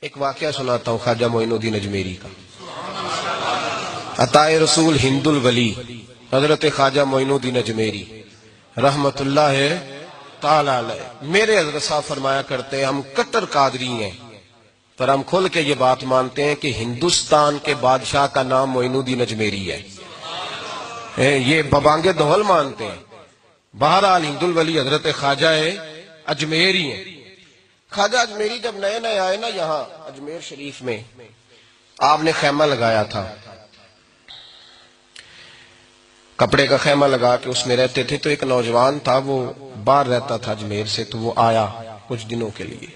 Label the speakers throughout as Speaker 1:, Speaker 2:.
Speaker 1: ایک واقعہ سناتا ہوں خواجہ معین الدین اجمیری کا. عطائے رسول ہند الولی حضرت خواجہ معین الدین اجمیری رحمت اللہ تعالی علیہ. میرے حضرت صاحب فرمایا کرتے ہیں ہم کٹر قادری ہیں، پر ہم کھل کے یہ بات مانتے ہیں کہ ہندوستان کے بادشاہ کا نام معین الدین اجمیری ہے. یہ ببانگے دہل مانتے ہیں. بہرحال ہند الولی حضرت خواجہ اجمیری ہیں. خواجہ اجمیری جب نئے نئے آئے نا یہاں اجمیر شریف میں، آپ نے خیمہ لگایا تھا، کپڑے کا خیمہ لگا کے اس میں رہتے تھے. تو ایک نوجوان تھا، وہ باہر رہتا تھا اجمیر سے، تو وہ آیا کچھ دنوں کے لیے.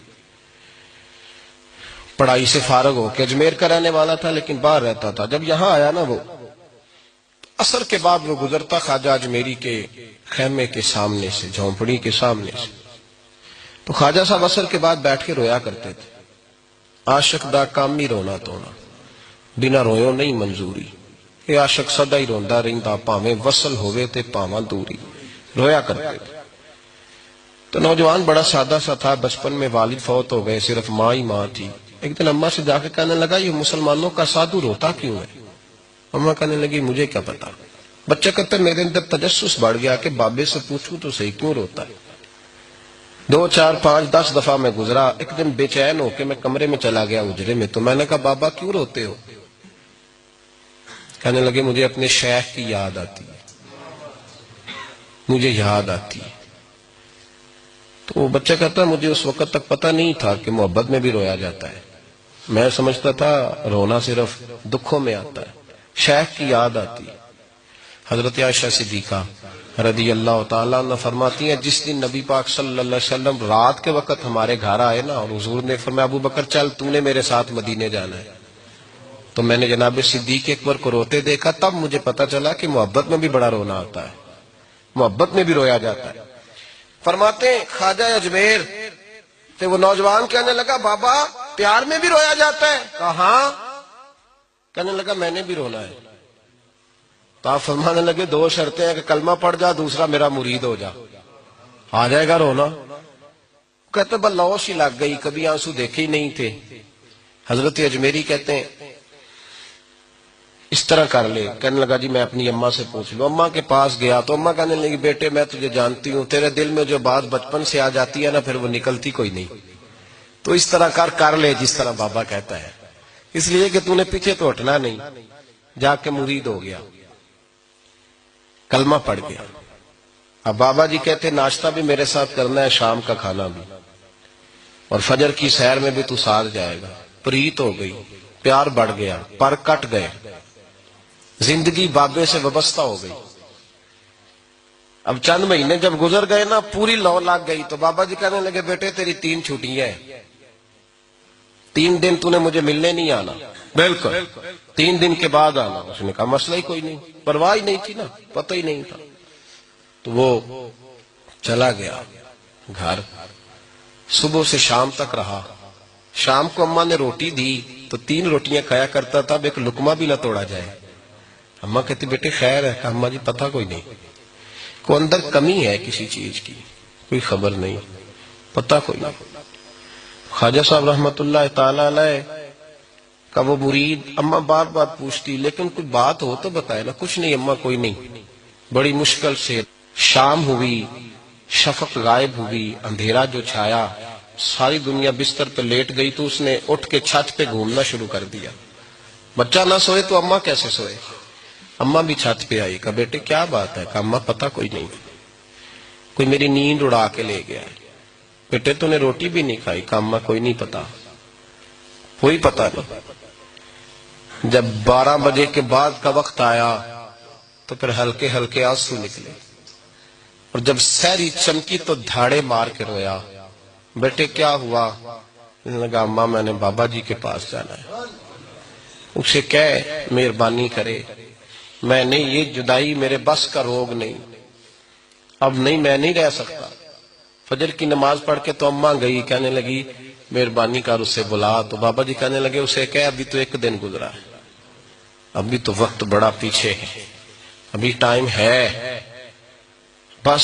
Speaker 1: پڑھائی سے فارغ ہو کے اجمیر کا رہنے والا تھا لیکن باہر رہتا تھا. جب یہاں آیا نا، وہ عصر کے بعد وہ گزرتا خواجہ اجمیری کے خیمے کے سامنے سے، جھونپڑی کے سامنے سے. تو خواجہ صاحب عصر کے بعد بیٹھ کے رویا کرتے تھے. عاشق دا کامی رونا تونا، بنا رویوں نہیں منظوری. یہ عاشق سدا ہی روندا رہندا، پاویں وصل ہوئے تے پاواں دوری. رویا کرتے تھے. تو نوجوان بڑا سادہ سا تھا. بچپن میں والد فوت ہو گئے، صرف ماں ہی ماں تھی. ایک دن اماں سے جا کے کہنے لگا یہ مسلمانوں کا سادھو روتا کیوں ہے؟ اماں کہنے لگی مجھے کیا پتا. بچہ کہتا ہے میرے اندر تجسس بڑھ گیا کہ بابے سے پوچھوں تو صحیح کیوں روتا ہے. 2 4 5 10 دفعہ میں گزرا. ایک دن بے چین ہو کے میں کمرے میں چلا گیا اجرے میں. تو میں نے کہا بابا کیوں روتے ہو؟ کہنے لگے مجھے اپنے شیخ کی یاد آتی ہے، مجھے یاد آتی ہے. تو وہ بچہ کہتا ہے مجھے اس وقت تک پتہ نہیں تھا کہ محبت میں بھی رویا جاتا ہے. میں سمجھتا تھا رونا صرف دکھوں میں آتا ہے. شیخ کی یاد آتی ہے. حضرت عائشہ صدیقہ رضی اللہ تعالیٰ عنہ فرماتی ہیں جس دن نبی پاک صلی اللہ علیہ وسلم رات کے وقت ہمارے گھر آئے نا، اور حضور نے فرمایا ابو بکر چل تو نے میرے ساتھ مدینے جانا ہے، تو میں نے جناب صدیق اکبر کو روتے دیکھا. تب مجھے پتا چلا کہ محبت میں بھی بڑا رونا آتا ہے، محبت میں بھی رویا جاتا ہے. فرماتے ہیں خواجہ اجمیر تو وہ نوجوان کہنے لگا بابا پیار میں بھی رویا جاتا ہے؟ کہا ہاں. کہنے لگا میں نے بھی رونا ہے. تو آپ فرمانے لگے 2 شرطیں ہیں کہ کلمہ پڑھ جا، دوسرا میرا مرید ہو جا، آ جائے گا رونا. کہتے بلوش ہی لگ گئی، کبھی آنسو دیکھے ہی نہیں تھے. حضرت اجمیری کہتے ہیں اس طرح کر لے. کہنے لگا جی میں اپنی اماں سے پوچھ لوں. اماں کے پاس گیا تو اماں کہنے لگی بیٹے میں تجھے جانتی ہوں، تیرے دل میں جو بات بچپن سے آ جاتی ہے نا پھر وہ نکلتی کوئی نہیں. تو اس طرح کر لے جس طرح بابا کہتا ہے، اس لیے کہ تو نے پیچھے تو ہٹنا نہیں. جا کے مرید ہو گیا، کلمہ پڑھ گیا. اب بابا جی کہتے ناشتہ بھی میرے ساتھ کرنا ہے، شام کا کھانا بھی، اور فجر کی سیر میں بھی تو ساتھ جائے گا. پریت ہو گئی، پیار بڑھ گیا، پر کٹ گئے، زندگی بابے سے وابستہ ہو گئی. اب چند مہینے جب گزر گئے نا پوری لو لگ گئی. تو بابا جی کہنے لگے بیٹے تیری 3 چھٹیاں ہیں، 3 دن تو نے مجھے ملنے نہیں آنا. بالکل 3 دن کے بعد آنا. اس نے کہا مسئلہ ہی کوئی نہیں، پرواہ ہی نہیں تھی نا، پتہ ہی نہیں تھا. تو وہ چلا گیا گھر. صبح سے شام تک رہا. شام کو اماں نے روٹی دی تو 3 روٹیاں کھایا کرتا تھا، اب ایک لقمہ بھی نہ توڑا جائے. اماں کہتی بیٹے خیر ہے؟ اماں جی پتہ کوئی نہیں، کوئی اندر کمی ہے کسی چیز کی، کوئی خبر نہیں، پتہ کوئی نہیں. خواجہ صاحب رحمت اللہ تعالی علیہ کا وہ مرید اماں بار بار پوچھتی لیکن کوئی بات ہو تو بتائے نا. کچھ نہیں اماں کوئی نہیں. بڑی مشکل سے شام ہوئی، شفق غائب ہوئی، اندھیرا جو چھایا، ساری دنیا بستر پہ لیٹ گئی. تو اس نے اٹھ کے چھت پہ گھومنا شروع کر دیا. بچہ نہ سوئے تو اماں کیسے سوئے؟ اماں بھی چھت پہ آئی. کہا بیٹے کیا بات ہے؟ کہا اماں پتہ کوئی نہیں، کوئی میری نیند اڑا کے لے گیا. بیٹے تو نے روٹی بھی نہیں کھائی؟ کہا اماں کوئی نہیں پتا، کوئی پتہ نہیں. جب 12 بجے کے بعد کا وقت آیا تو پھر ہلکے ہلکے آنسو نکلے، اور جب سحری چمکی تو دھاڑے مار کے رویا. بیٹے کیا ہوا؟ لگا اماں میں نے بابا جی کے پاس جانا ہے، اسے کہے مہربانی کرے، میں نہیں، یہ جدائی میرے بس کا روگ نہیں، اب نہیں میں نہیں رہ سکتا. فجر کی نماز پڑھ کے تو اماں گئی، کہنے لگی مہربانی کر اسے بلا. تو بابا جی کہنے لگے اسے کہے ابھی تو 1 دن گزرا ہے، ابھی تو وقت بڑا پیچھے ہے، ابھی ٹائم ہے. بس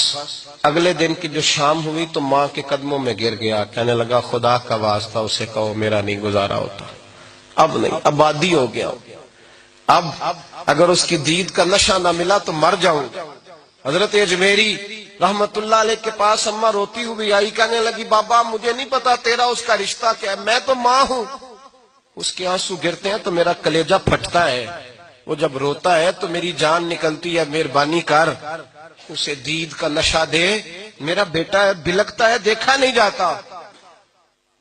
Speaker 1: اگلے دن کی جو شام ہوئی تو ماں کے قدموں میں گر گیا، کہنے لگا خدا کا واسطہ اسے کہو میرا نہیں گزارا ہوتا، اب نہیں، اب عادی ہو گیا، اب اگر اس کی دید کا نشہ نہ ملا تو مر جاؤں گا۔ حضرت اجمیری رحمت اللہ علیہ کے پاس اماں روتی ہوئی آئی، کہنے لگی بابا مجھے نہیں پتا تیرا اس کا رشتہ کیا ہے، میں تو ماں ہوں۔ اس کے آنسو گرتے ہیں تو میرا کلیجہ پھٹتا ہے، وہ جب روتا ہے تو میری جان نکلتی ہے، مہربانی کر اسے دید کا نشہ دے، میرا بیٹا ہے بلکتا ہے دیکھا نہیں جاتا۔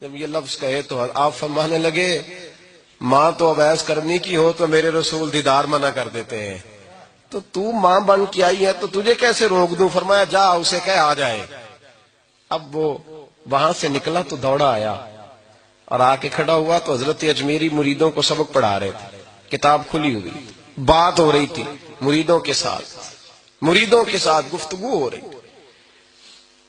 Speaker 1: جب یہ لفظ کہے تو آپ فرمانے لگے ماں تو اب ایس کرنی کی ہو تو میرے رسول دیدار منع کر دیتے ہیں، تو ماں بن کے آئی ہے تو تجھے کیسے روک دوں؟ فرمایا جا اسے کہہ آ جائے۔ اب وہ وہاں سے نکلا تو دوڑا آیا اور آ کے کھڑا ہوا تو حضرت اجمیری مریدوں کو سبق پڑھا رہے تھے، کتاب کھلی ہوئی، بات ہو رہی تھی مریدوں کے ساتھ گفتگو ہو رہی۔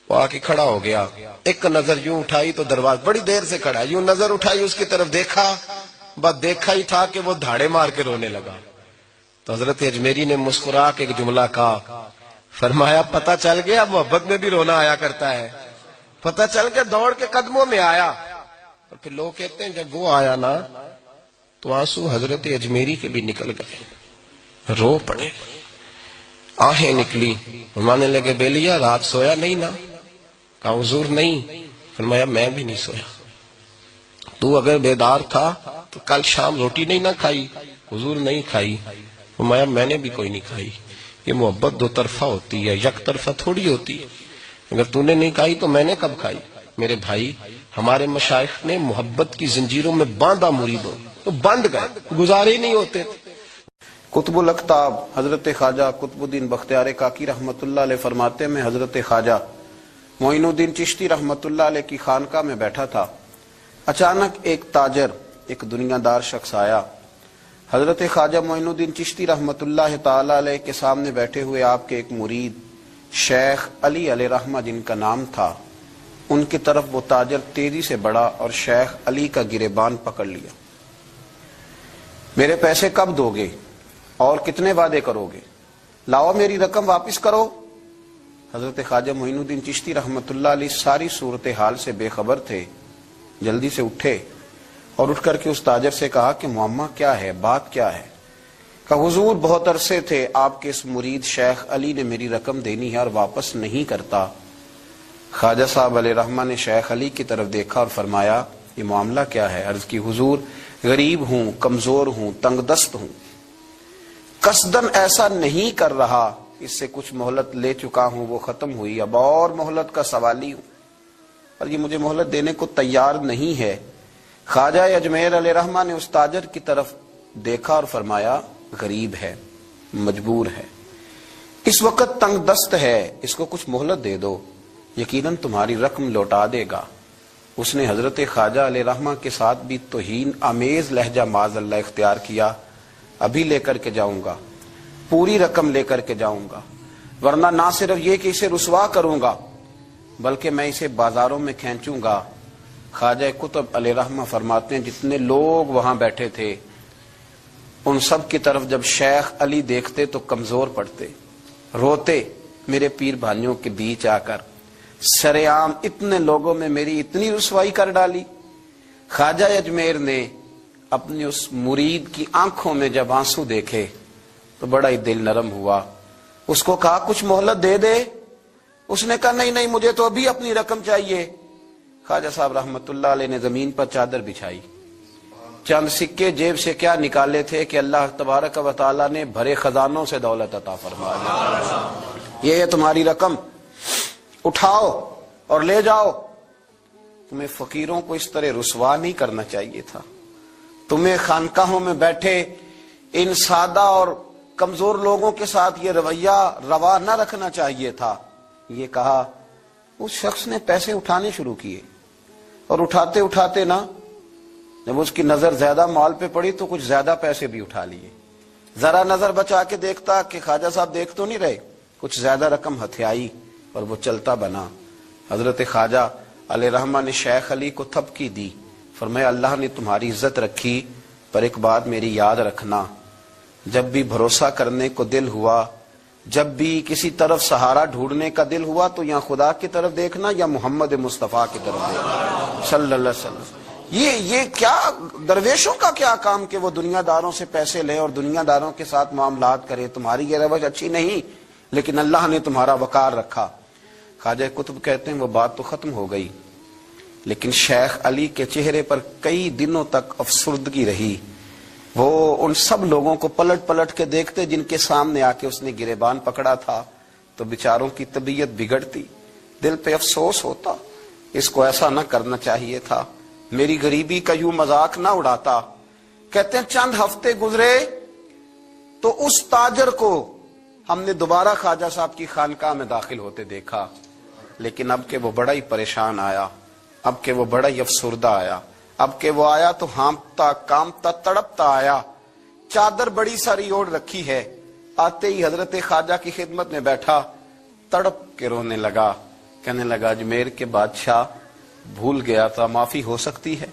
Speaker 1: وہ آ کے کھڑا ہو گیا، ایک نظر یوں اٹھائی تو دروازہ، بڑی دیر سے کھڑا، یوں نظر اٹھائی اس کی طرف دیکھا، بس دیکھا ہی تھا کہ وہ دھاڑے مار کے رونے لگا۔ تو حضرت اجمیری نے مسکرا کے ایک جملہ کہا، فرمایا پتہ چل گیا محبت میں بھی رونا آیا کرتا ہے، پتہ چل کے دوڑ کے قدموں میں آیا۔ اور پھر لوگ کہتے ہیں جب وہ آیا نا تو آنسو حضرت اجمیری کے بھی نکل گئے، رو پڑے، آہیں نکلی۔ فرمانے لگے بیلیا رات سویا نہیں نا؟ کہا حضور نہیں۔ فرمایا میں بھی نہیں سویا، تو اگر بیدار تھا تو کل شام روٹی نہیں نہ کھائی؟ حضور نہیں کھائی۔ فرمایا میں نے بھی کوئی نہیں کھائی۔ یہ محبت دو طرفہ ہوتی ہے، یک طرفہ تھوڑی ہوتی ہے، اگر تو نے نہیں کھائی تو میں نے کب کھائی؟ میرے بھائی ہمارے مشائخ نے محبت کی زنجیروں میں باندھا مریدوں، تو بند گئے، گزارے ہی نہیں ہوتے تھے۔
Speaker 2: قطب الاقطاب حضرت خواجہ قطب الدین بختیار کاکی رحمت اللہ علیہ فرماتے میں حضرت خواجہ معین الدین چشتی رحمت اللہ علیہ کی خانقاہ میں بیٹھا تھا، اچانک ایک تاجر، ایک دنیا دار شخص آیا۔ حضرت خواجہ معین الدین چشتی رحمت اللہ تعالی علیہ کے سامنے بیٹھے ہوئے آپ کے ایک مرید شیخ علی علیہ رحمہ جن کا نام تھا، ان کی طرف وہ تاجر تیزی سے بڑھا اور شیخ علی کا گریبان پکڑ لیا۔ میرے پیسے کب دو گے اور کتنے وعدے کرو گے؟ لاؤ میری رقم واپس کرو۔ حضرت خواجہ معین الدین چشتی رحمت اللہ علیہ ساری صورتحال سے بے خبر تھے، جلدی سے اٹھے اور اٹھ کر کے اس تاجر سے کہا کہ معاملہ کیا ہے، بات کیا ہے؟ کہا حضور بہت عرصے تھے آپ کے اس مرید شیخ علی نے میری رقم دینی ہے اور واپس نہیں کرتا۔ خواجہ صاحب علیہ رحمہ نے شیخ علی کی طرف دیکھا اور فرمایا یہ معاملہ کیا ہے؟ عرض کی حضور غریب ہوں، کمزور ہوں، تنگ دست ہوں، قصدن ایسا نہیں کر رہا، اس سے کچھ مہلت لے چکا ہوں، وہ ختم ہوئی، اب اور مہلت کا سوالی ہوں، اور یہ مجھے مہلت دینے کو تیار نہیں ہے۔ خواجہ اجمیر علیہ رحمہ نے اس تاجر کی طرف دیکھا اور فرمایا غریب ہے، مجبور ہے، اس وقت تنگ دست ہے، اس کو کچھ مہلت دے دو، یقیناً تمہاری رقم لوٹا دے گا۔ اس نے حضرت خواجہ علیہ رحمہ کے ساتھ بھی توہین آمیز لہجہ معاذ اللہ اختیار کیا، ابھی لے کر کے جاؤں گا، پوری رقم لے کر کے جاؤں گا، ورنہ نہ صرف یہ کہ اسے رسوا کروں گا بلکہ میں اسے بازاروں میں کھینچوں گا۔ خواجہ قطب علیہ رحمہ فرماتے ہیں جتنے لوگ وہاں بیٹھے تھے ان سب کی طرف جب شیخ علی دیکھتے تو کمزور پڑتے، روتے، میرے پیر بھائیوں کے بیچ آ کر سرعام اتنے لوگوں میں میری اتنی رسوائی کر ڈالی۔ خواجہ اجمیر نے اپنی اس مرید کی آنکھوں میں جب آنسو دیکھے تو بڑا ہی دل نرم ہوا، اس کو کہا کچھ مہلت دے دے، اس نے کہا نہیں نہیں مجھے تو ابھی اپنی رقم چاہیے۔ خواجہ صاحب رحمت اللہ علیہ نے زمین پر چادر بچھائی، چند سکے جیب سے کیا نکالے تھے کہ اللہ تبارک و تعالیٰ نے بھرے خزانوں سے دولت عطا فرما دی، یہ ہے تمہاری رقم، اٹھاؤ اور لے جاؤ۔ تمہیں فقیروں کو اس طرح رسوا نہیں کرنا چاہیے تھا، تمہیں خانقاہوں میں بیٹھے ان سادہ اور کمزور لوگوں کے ساتھ یہ رویہ روا نہ رکھنا چاہیے تھا۔ یہ کہا اس شخص نے پیسے اٹھانے شروع کیے اور اٹھاتے اٹھاتے نا جب اس کی نظر زیادہ مال پہ پڑی تو کچھ زیادہ پیسے بھی اٹھا لیے، ذرا نظر بچا کے دیکھتا کہ خواجہ صاحب دیکھ تو نہیں رہے، کچھ زیادہ رقم ہتھیائی اور وہ چلتا بنا۔ حضرت خواجہ علیہ رحمہ نے شیخ علی کو تھپکی دی، فرمایا اللہ نے تمہاری عزت رکھی، پر ایک بات میری یاد رکھنا، جب بھی بھروسہ کرنے کو دل ہوا جب بھی کسی طرف سہارا ڈھونڈنے کا دل ہوا تو یا خدا کی طرف دیکھنا یا محمد مصطفیٰ کی طرف دیکھنا صلی اللہ علیہ وسلم۔ یہ کیا درویشوں کا کیا کام کہ وہ دنیا داروں سے پیسے لے اور دنیا داروں کے ساتھ معاملات کرے، تمہاری یہ روش اچھی نہیں، لیکن اللہ نے تمہارا وقار رکھا۔ خواجہ قطب کہتے ہیں وہ بات تو ختم ہو گئی، لیکن شیخ علی کے چہرے پر کئی دنوں تک افسردگی رہی۔ وہ ان سب لوگوں کو پلٹ پلٹ کے دیکھتے جن کے سامنے آ کے اس نے گریبان پکڑا تھا، تو بیچاروں کی طبیعت بگڑتی، دل پہ افسوس ہوتا، اس کو ایسا نہ کرنا چاہیے تھا، میری غریبی کا یوں مذاق نہ اڑاتا۔ کہتے ہیں چند ہفتے گزرے تو اس تاجر کو ہم نے دوبارہ خواجہ صاحب کی خانقاہ میں داخل ہوتے دیکھا، لیکن اب کہ وہ بڑا ہی پریشان آیا، اب کہ وہ بڑا ہی افسردہ آیا، اب کہ وہ آیا تو ہانپتا کامتا تڑپتا آیا، چادر بڑی ساری اوڑھ رکھی ہے، آتے ہی حضرت خواجہ کی خدمت میں بیٹھا، تڑپ کے رونے لگا، کہنے لگا اجمیر کے بادشاہ بھول گیا تھا، معافی ہو سکتی ہے،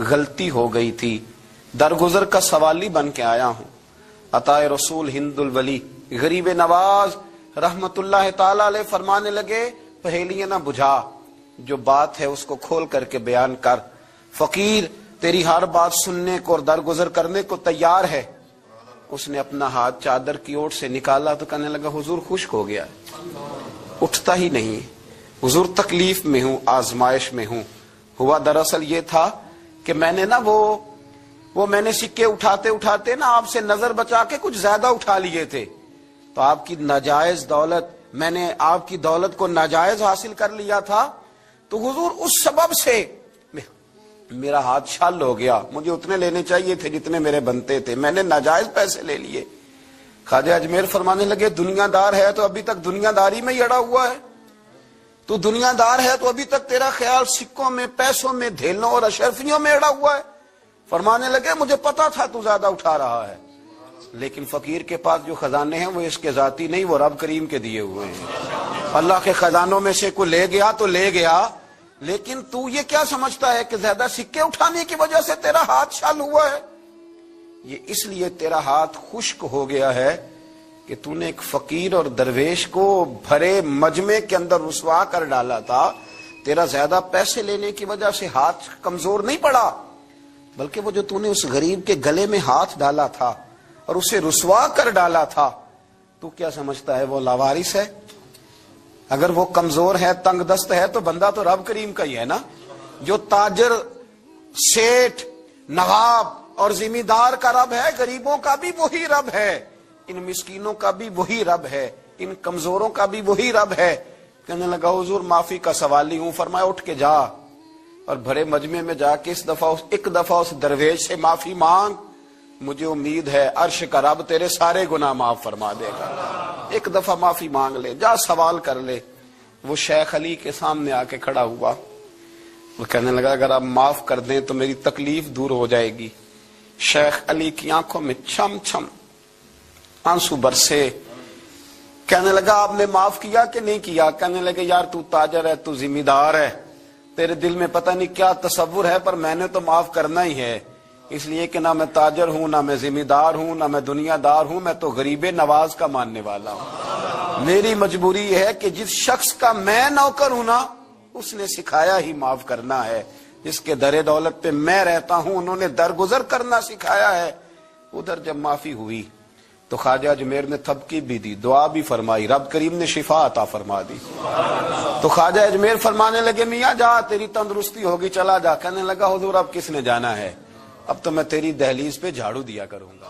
Speaker 2: غلطی ہو گئی تھی، درگزر کا سوالی بن کے آیا ہوں۔ عطائے رسول ہند الولی غریب نواز رحمت اللہ تعالی علیہ فرمانے لگے پہیلیاں نہ بجھا، جو بات ہے اس کو کھول کر کے بیان کر، فقیر تیری ہر بات سننے کو اور درگزر کرنے کو تیار ہے۔ اس نے اپنا ہاتھ چادر کی اوٹ سے نکالا تو کہنے لگا حضور خشک ہو گیا، اٹھتا ہی نہیں، حضور تکلیف میں ہوں، آزمائش میں ہوں۔ ہوا دراصل یہ تھا کہ میں نے نا وہ میں نے سکے اٹھاتے اٹھاتے نا آپ سے نظر بچا کے کچھ زیادہ اٹھا لیے تھے، تو آپ کی ناجائز دولت، میں نے آپ کی دولت کو ناجائز حاصل کر لیا تھا، تو حضور اس سبب سے میرا ہاتھ چھل ہو گیا، مجھے اتنے لینے چاہیے تھے جتنے میرے بنتے تھے، میں نے ناجائز پیسے لے لیے۔ خواجہ اجمیر فرمانے لگے دنیا دار ہے تو ابھی تک دنیا داری میں ہی اڑا ہوا ہے، تو دنیا دار ہے تو ابھی تک تیرا خیال سکوں میں، پیسوں میں، دھیلوں اور اشرفیوں میں اڑا ہوا ہے۔ فرمانے لگے مجھے پتا تھا تو زیادہ اٹھا رہا ہے، لیکن فقیر کے پاس جو خزانے ہیں وہ اس کے ذاتی نہیں، وہ رب کریم کے دیے ہوئے ہیں۔ اللہ کے خزانوں میں سے کوئی لے گیا تو لے گیا، لیکن تو یہ کیا سمجھتا ہے کہ زیادہ سکے اٹھانے کی وجہ سے تیرا ہاتھ چھل ہوا ہے؟ یہ اس لیے تیرا ہاتھ خشک ہو گیا ہے کہ تو نے ایک فقیر اور درویش کو بھرے مجمع کے اندر رسوا کر ڈالا تھا۔ تیرا زیادہ پیسے لینے کی وجہ سے ہاتھ کمزور نہیں پڑا، بلکہ وہ جو تو نے اس غریب کے گلے میں ہاتھ ڈالا تھا اور اسے رسوا کر ڈالا تھا، تو کیا سمجھتا ہے وہ لاوارث ہے؟ اگر وہ کمزور ہے، تنگ دست ہے، تو بندہ تو رب کریم کا ہی ہے نا۔ جو تاجر، سیٹھ، نواب اور ذمہ دار کا رب ہے، غریبوں کا بھی وہی رب ہے، ان مسکینوں کا بھی وہی رب ہے، ان کمزوروں کا بھی وہی رب ہے۔ کہنے لگا حضور معافی کا سوالی ہوں۔ فرمایا اٹھ کے جا اور بھرے مجمع میں جا کے ایک دفعہ اس درویش سے معافی مانگ، مجھے امید ہے عرش کا رب تیرے سارے گناہ معاف فرما دے گا۔ ایک دفعہ معافی مانگ لے، جا سوال کر لے۔ وہ شیخ علی کے سامنے آ کے کھڑا ہوا، وہ کہنے لگا اگر آپ معاف کر دیں تو میری تکلیف دور ہو جائے گی۔ شیخ علی کی آنکھوں میں چھم چھم آنسو برسے، کہنے لگا آپ نے معاف کیا کہ نہیں کیا؟ کہنے لگے یار تو تاجر ہے، تو ذمہ دار ہے، تیرے دل میں پتہ نہیں کیا تصور ہے، پر میں نے تو معاف کرنا ہی ہے، اس لیے کہ نہ میں تاجر ہوں، نہ میں ذمہ دار ہوں، نہ میں دنیا دار ہوں، میں تو غریب نواز کا ماننے والا ہوں۔ میری مجبوری یہ ہے کہ جس شخص کا میں نوکر ہوں نا، اس نے سکھایا ہی معاف کرنا ہے، جس کے در دولت پہ میں رہتا ہوں انہوں نے درگزر کرنا سکھایا ہے۔ ادھر جب معافی ہوئی تو خواجہ اجمیر نے تھپکی بھی دی، دعا بھی فرمائی، رب کریم نے شفا عطا فرما دی۔ تو خواجہ اجمیر فرمانے لگے میاں جا، تیری تندرستی ہوگی، چلا جا۔ کہنے لگا حضور اب کس نے جانا ہے، اب تو میں تیری دہلیز پہ جھاڑو دیا کروں گا۔